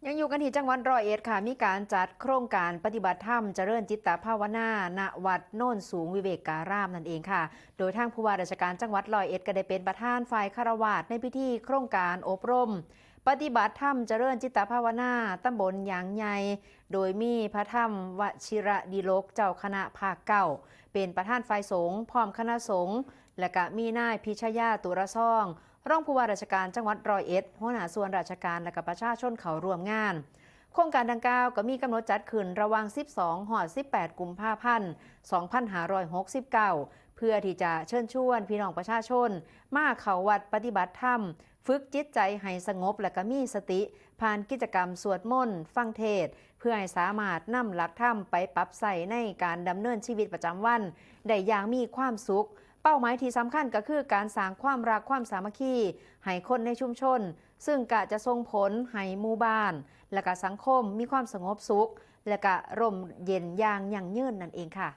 ยังอยู่กันที่จังหวัดร้อยเอ็ดค่ะมีการจัดโครงการปฏิบัติธรรมเจริญจิตตภาวนาณวัดโน่นสูงวิเวกการามนั่นเองค่ะโดยทางผู้ว่าราชการจังหวัดร้อยเอ็ดก็ได้เป็นประธานฝ่ายคฤหัสถ์ในพิธีโครงการอบรมปฏิบัติธรรมเจริญจิตตภาวนาตำบลยางใหญ่โดยมีพระธรรมวชิระดีโลกเจ้าคณะภาคเก้าเป็นประธานฝ่ายสงฆ์พร้อมคณะสงฆ์และก็มีนายพิชยาตุระซ่องรองผู้ว่าราชการจังหวัดร้อยเอ็ดหัวหน้าส่วนราชการและก็ประชาชนเข้าร่วมงานโครงการดังกล่าวก็มีกำหนดจัดขึ้นระหว่าง 12 ถึง 18 กุมภาพันธ์ 2569 เพื่อที่จะเชิญชวนพี่น้องประชาชนมาเข้าวัดปฏิบัติธรรมฝึกจิตใจให้สงบและก็มีสติผ่านกิจกรรมสวดมนต์ฟังเทศน์เพื่อให้สามารถนำหลักธรรมไปปรับใส่ในการดำเนินชีวิตประจำวันได้อย่างมีความสุขเป้าหมายที่สำคัญก็คือการสร้างความรักความสามัคคีให้คนในชุมชนซึ่งก็จะส่งผลให้หมู่บ้านและก็สังคมมีความสงบสุขและก็ร่มเย็นอย่างยั่งยืนนั่นเองค่ะ